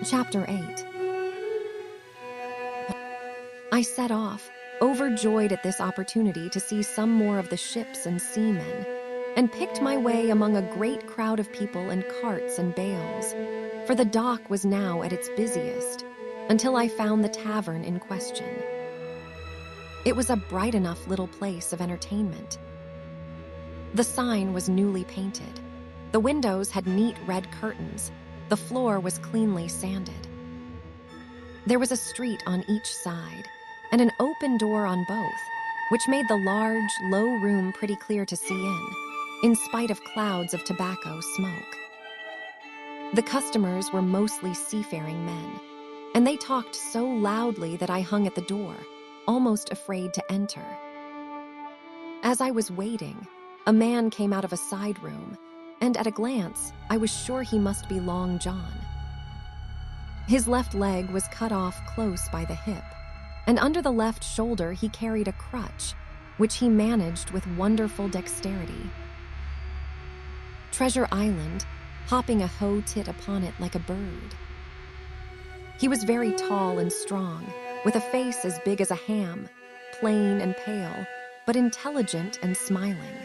Chapter 8. I set off, overjoyed at this opportunity to see some more of the ships and seamen, and picked my way among a great crowd of people in carts and bales, for the dock was now at its busiest, until I found the tavern in question. It was a bright enough little place of entertainment. The sign was newly painted. The windows had neat red curtains. The floor was cleanly sanded. There was a street on each side, and an open door on both, which made the large, low room pretty clear to see in spite of clouds of tobacco smoke. The customers were mostly seafaring men, and they talked so loudly that I hung at the door, almost afraid to enter. As I was waiting, a man came out of a side room, and at a glance, I was sure he must be Long John. His left leg was cut off close by the hip, and under the left shoulder he carried a crutch, which he managed with wonderful dexterity. Treasure Island, hopping a hoe-tit upon it like a bird. He was very tall and strong, with a face as big as a ham, plain and pale, but intelligent and smiling.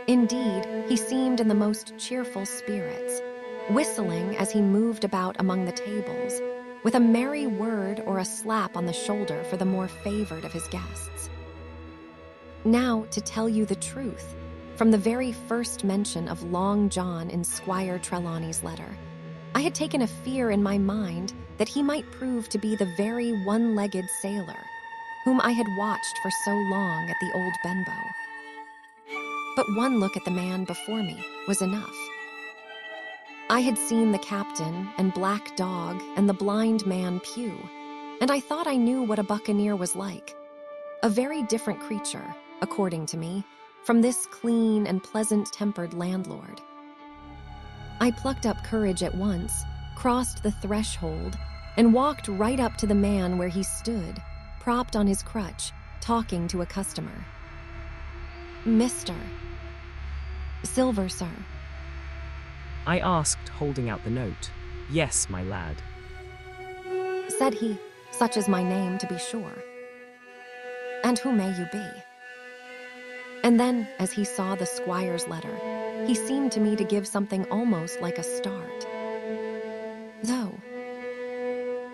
Indeed, he seemed in the most cheerful spirits, whistling as he moved about among the tables, with a merry word or a slap on the shoulder for the more favored of his guests. Now, to tell you the truth, from the very first mention of Long John in Squire Trelawney's letter, I had taken a fear in my mind that he might prove to be the very one-legged sailor whom I had watched for so long at the old Benbow. But one look at the man before me was enough. I had seen the captain and Black Dog and the blind man Pew, and I thought I knew what a buccaneer was like. A very different creature, according to me, from this clean and pleasant-tempered landlord. I plucked up courage at once, crossed the threshold, and walked right up to the man where he stood, propped on his crutch, talking to a customer. "Mr. Silver, sir," I asked, holding out the note. "Yes, my lad," said he, "such is my name, to be sure. And who may you be?" And then, as he saw the squire's letter, he seemed to me to give something almost like a start. "Though,"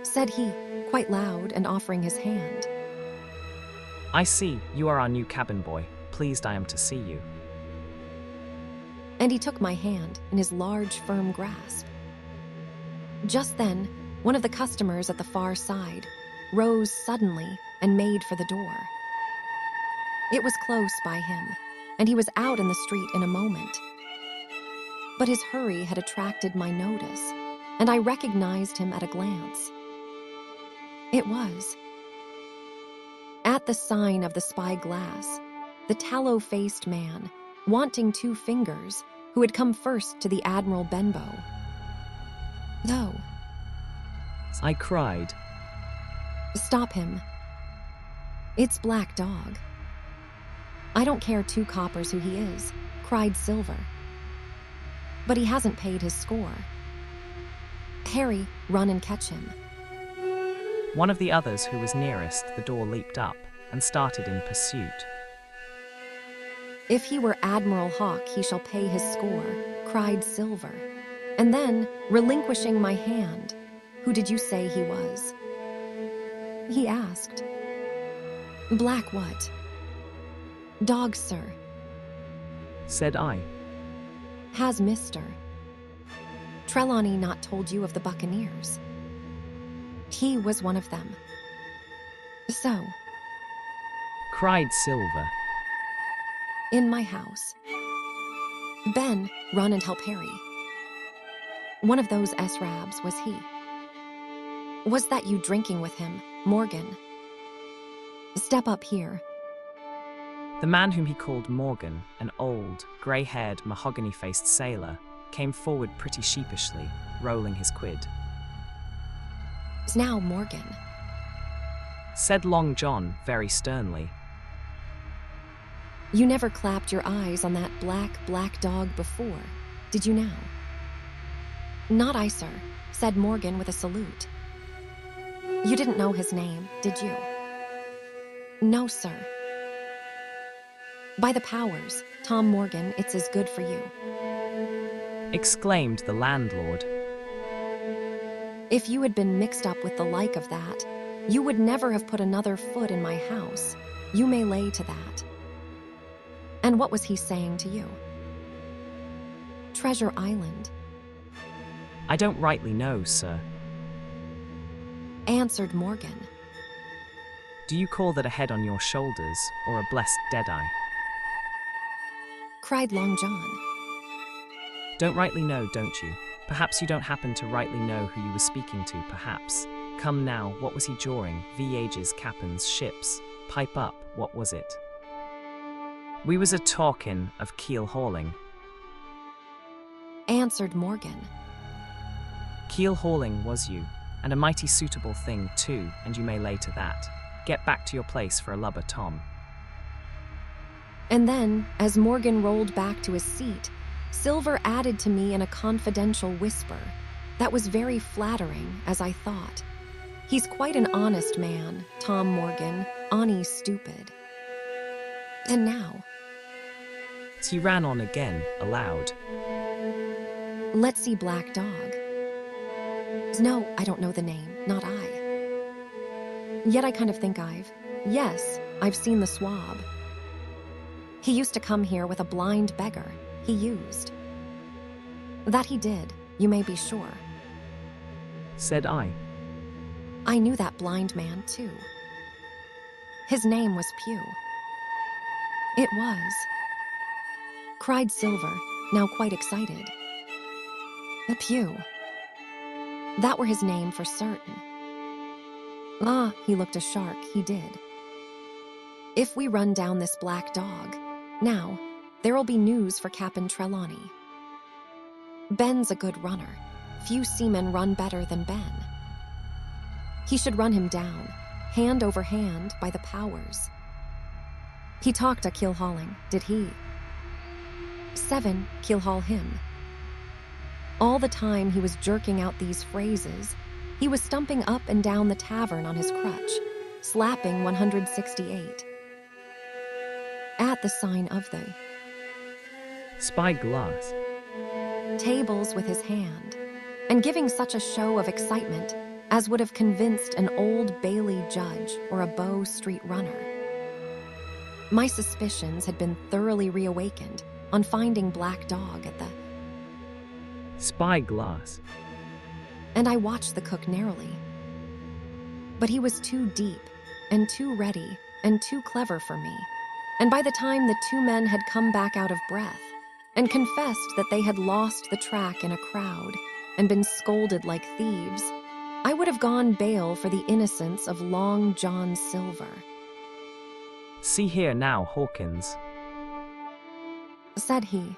said he, quite loud and offering his hand. "I see, you are our new cabin boy. Pleased I am to see you." And he took my hand in his large, firm grasp. Just then, one of the customers at the far side rose suddenly and made for the door. It was close by him, and he was out in the street in a moment. But his hurry had attracted my notice, and I recognized him at a glance. It was, at the sign of the spy-glass, the tallow-faced man, wanting 2 fingers, who had come first to the Admiral Benbow. "Though," I cried. "stop him. It's Black Dog." "I don't care 2 coppers who he is," cried Silver. "But he hasn't paid his score. Harry, run and catch him." One of the others who was nearest the door leaped up and started in pursuit. "If he were Admiral Hawke, he shall pay his score," cried Silver. And then, relinquishing my hand, "Who did you say he was?" he asked. "Black what?" "Dog, sir." Said I. "Has Mr. Trelawney not told you of the buccaneers?" "He was one of them." "So, Cried Silver. in my house." "Ben, run and help Harry." "One of those S-Rabs, was he?" "Was that you drinking with him, Morgan?" "Step up here." The man whom he called Morgan, an old, grey-haired, mahogany-faced sailor, came forward pretty sheepishly, rolling his quid. "Now, Morgan." Said Long John very sternly. "You never clapped your eyes on that Black Dog before, did you now?" Not I, sir, said Morgan with a salute. You didn't know his name, did you? No, sir. By the powers, Tom Morgan, it's as good for you. Exclaimed the landlord. If you had been mixed up with the like of that, you would never have put another foot in my house. You may lay to that. And what was he saying to you? Treasure Island, I don't rightly know, sir. answered Morgan. Do you call that a head on your shoulders, or a blessed deadeye? Cried Long John. Don't rightly know, don't you? Perhaps you don't happen to rightly know who you were speaking to, perhaps. Come now, what was he jawing? Ages, captains, ships. Pipe up, what was it? We was a talkin' of keel hauling. Answered Morgan. Keel hauling was you, and a mighty suitable thing too, and you may lay to that. Get back to your place for a lubber, Tom. And then, as Morgan rolled back to his seat, Silver added to me in a confidential whisper that was very flattering, as I thought. He's quite an honest man, Tom Morgan, honey stupid. And now, So he ran on again, aloud. let's see Black Dog. No, I don't know the name, not I. Yet I kind of think I've seen the swab. He used to come here with a blind beggar, he used. That he did, you may be sure. Said I. I knew that blind man, too. His name was Pew. It was, cried Silver, now quite excited. The Pew. That were his name for certain. Ah, he looked a shark, he did. If we run down this Black Dog, now, there'll be news for Cap'n Trelawney. Ben's a good runner. Few seamen run better than Ben. He should run him down, hand over hand, by the powers. He talked a keel hauling, did he? 7 keel haul him. All the time he was jerking out these phrases, he was stumping up and down the tavern on his crutch, slapping 168. At the sign of the Spyglass. tables with his hand, and giving such a show of excitement as would have convinced an Old Bailey judge or a Bow Street runner. My suspicions had been thoroughly reawakened on finding Black Dog at the... Spyglass. And I watched the cook narrowly. But he was too deep, and too ready, and too clever for me. And by the time the 2 men had come back out of breath, and confessed that they had lost the track in a crowd, and been scolded like thieves, I would have gone bail for the innocence of Long John Silver. See here now, Hawkins. Said he.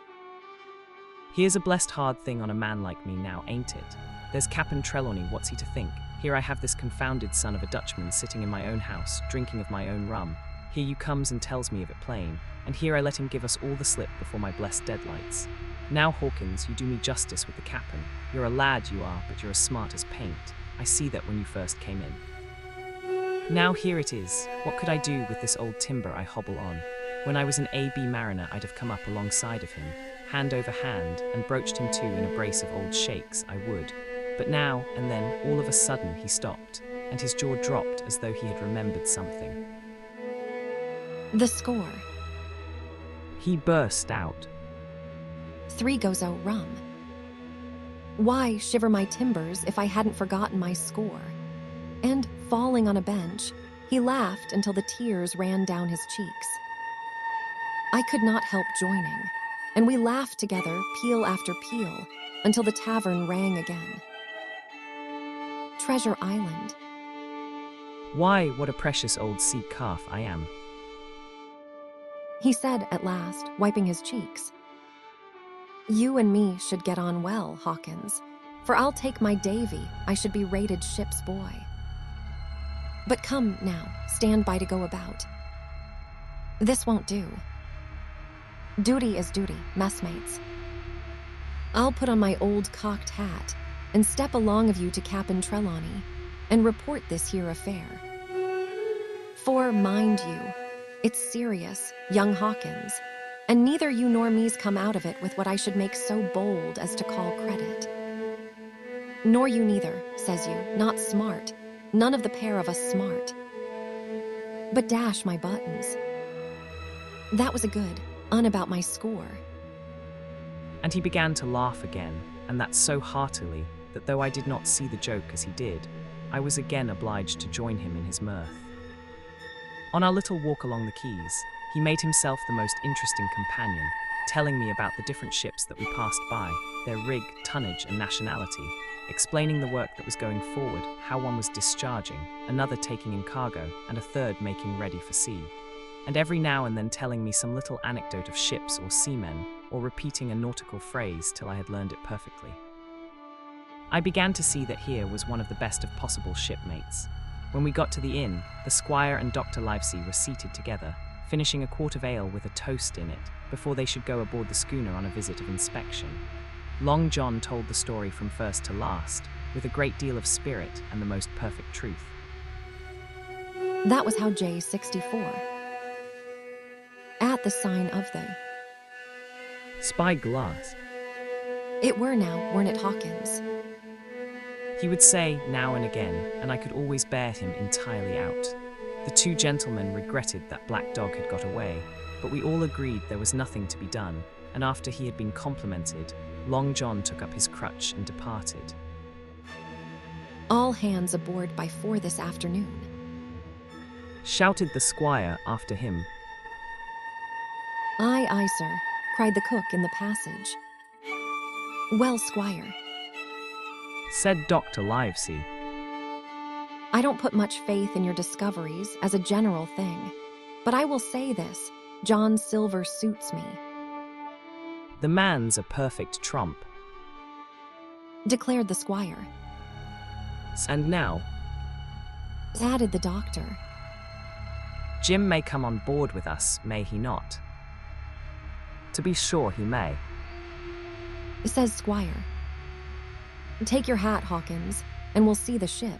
Here's a blessed hard thing on a man like me now, ain't it? There's Cap'n Trelawney, what's he to think? Here I have this confounded son of a Dutchman sitting in my own house, drinking of my own rum. Here you comes and tells me of it plain, and here I let him give us all the slip before my blessed deadlights. Now, Hawkins, you do me justice with the cap'n. You're a lad, you are, but you're as smart as paint. I see that when you first came in. Now here it is. What could I do with this old timber I hobble on? When I was an A.B. mariner, I'd have come up alongside of him, hand over hand, and broached him to in a brace of old shakes, I would. But now and then, all of a sudden, he stopped, and his jaw dropped as though he had remembered something. The score. He burst out. 3 goes o rum. Why shiver my timbers if I hadn't forgotten my score? And, falling on a bench, he laughed until the tears ran down his cheeks. I could not help joining, and we laughed together, peal after peal, until the tavern rang again. Treasure Island. Why, what a precious old sea calf I am. He said at last, wiping his cheeks. You and me should get on well, Hawkins, for I'll take my Davy, I should be rated ship's boy. But come now, stand by to go about. This won't do. Duty is duty, messmates. I'll put on my old cocked hat and step along of you to Cap'n Trelawney, and report this here affair. For, mind you, it's serious, young Hawkins, and neither you nor me's come out of it with what I should make so bold as to call credit. Nor you neither, says you, not smart, none of the pair of us smart. But dash my buttons. That was a good, about my score. And he began to laugh again, and that so heartily that though I did not see the joke as he did, I was again obliged to join him in his mirth. On our little walk along the quays, he made himself the most interesting companion, telling me about the different ships that we passed by, their rig, tonnage, and nationality, explaining the work that was going forward, how one was discharging, another taking in cargo, and a third making ready for sea, and every now and then telling me some little anecdote of ships or seamen, or repeating a nautical phrase till I had learned it perfectly. I began to see that here was one of the best of possible shipmates. When we got to the inn, the squire and Dr. Livesey were seated together, finishing a quart of ale with a toast in it, before they should go aboard the schooner on a visit of inspection. Long John told the story from first to last, with a great deal of spirit and the most perfect truth. That was how J64. At the sign of the Spyglass, it were now, weren't it, Hawkins? he would say now and again, and I could always bear him entirely out. The two gentlemen regretted that Black Dog had got away, but we all agreed there was nothing to be done, and after he had been complimented, Long John took up his crutch and departed. All hands aboard by 4 this afternoon. Shouted the squire after him. Aye, aye, sir, cried the cook in the passage. Well, squire, Said Dr. Livesey. I don't put much faith in your discoveries as a general thing, but I will say this, John Silver suits me, The man's a perfect trump. declared the squire. And now, Added the doctor. Jim may come on board with us, may he not? To be sure he may. Says squire. Take your hat, Hawkins, and we'll see the ship.